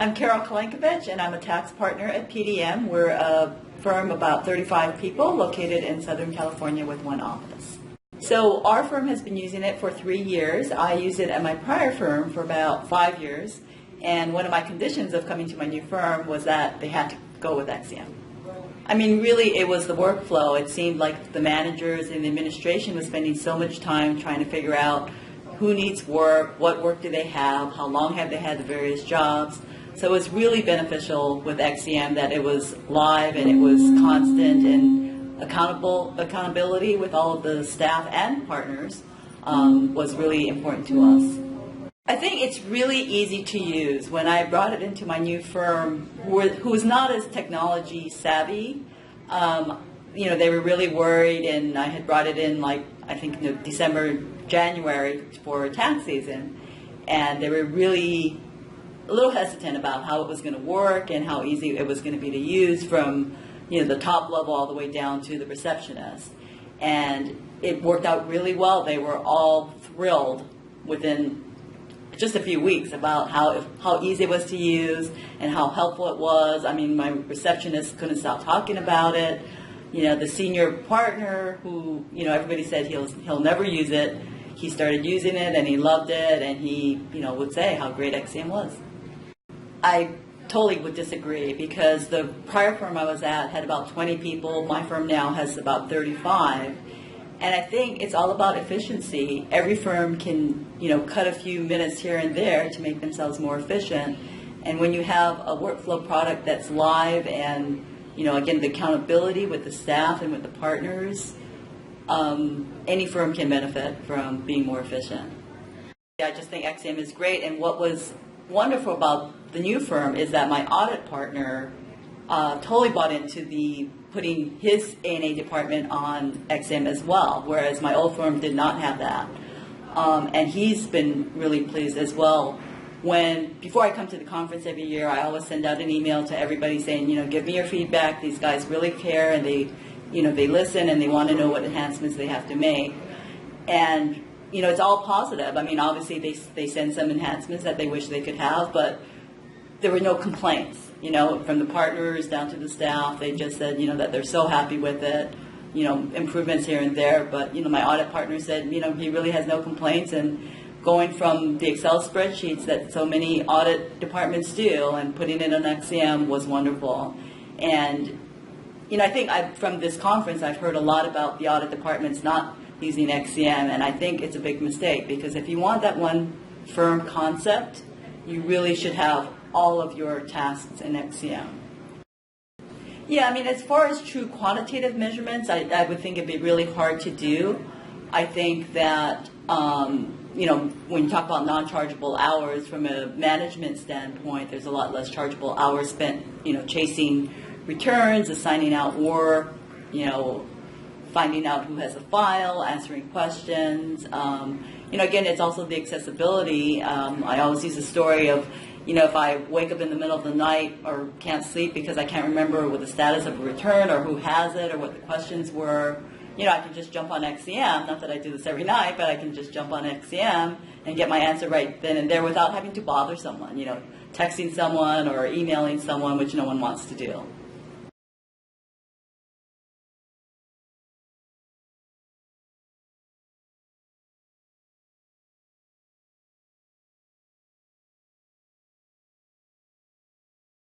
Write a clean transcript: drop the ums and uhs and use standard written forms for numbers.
I'm Kulencavich, and I'm a tax partner at PDM. We're a firm about 35 people located in Southern California with one office. So our firm has been using it for 3 years. I used it at my prior firm for about 5 years, and one of my conditions of coming to my new firm was that they had to go with XCM. I mean, really, it was the workflow. It seemed like the managers and the administration was spending so much time trying to figure out who needs work, what work do they have, how long have they had the various jobs. So it was really beneficial with XCM that it was live and it was constant, and accountability with all of the staff and partners was really important to us. I think it's really easy to use. When I brought it into my new firm, who was not as technology savvy, they were really worried, and I had brought it in December, January for tax season, and they were really a little hesitant about how it was going to work and how easy it was going to be to use from the top level all the way down to the receptionist. And it worked out really well. They were all thrilled within just a few weeks about how easy it was to use and how helpful it was. I mean, my receptionist couldn't stop talking about it. The senior partner who, everybody said he'll never use it, he started using it and he loved it, and he, would say how great XCM was. I totally would disagree, because the prior firm I was at had about 20 people. My firm now has about 35. And I think it's all about efficiency. Every firm can, cut a few minutes here and there to make themselves more efficient. And when you have a workflow product that's live and, again, the accountability with the staff and with the partners, any firm can benefit from being more efficient. I just think XCM is great. And what was wonderful about the new firm is that my audit partner totally bought into putting his A&A department on XCM as well, whereas my old firm did not have that. And he's been really pleased as well. Before I come to the conference every year, I always send out an email to everybody saying, give me your feedback. These guys really care, and they listen, and they want to know what enhancements they have to make. And it's all positive. I mean, obviously they send some enhancements that they wish they could have, but there were no complaints, from the partners down to the staff. They just said, that they're so happy with it, improvements here and there. But, my audit partner said, he really has no complaints. And going from the Excel spreadsheets that so many audit departments do and putting it on XCM was wonderful. And, I think from this conference, I've heard a lot about the audit departments not using XCM, and I think it's a big mistake, because if you want that one firm concept, you really should have all of your tasks in XCM. Yeah, I mean, as far as true quantitative measurements, I would think it'd be really hard to do. I think that, when you talk about non-chargeable hours from a management standpoint, there's a lot less chargeable hours spent, chasing returns, assigning out work, finding out who has a file, answering questions. Again, it's also the accessibility. I always use the story of, if I wake up in the middle of the night or can't sleep because I can't remember what the status of a return or who has it or what the questions were, I can just jump on XCM. Not that I do this every night, but I can just jump on XCM and get my answer right then and there without having to bother someone, texting someone or emailing someone, which no one wants to do.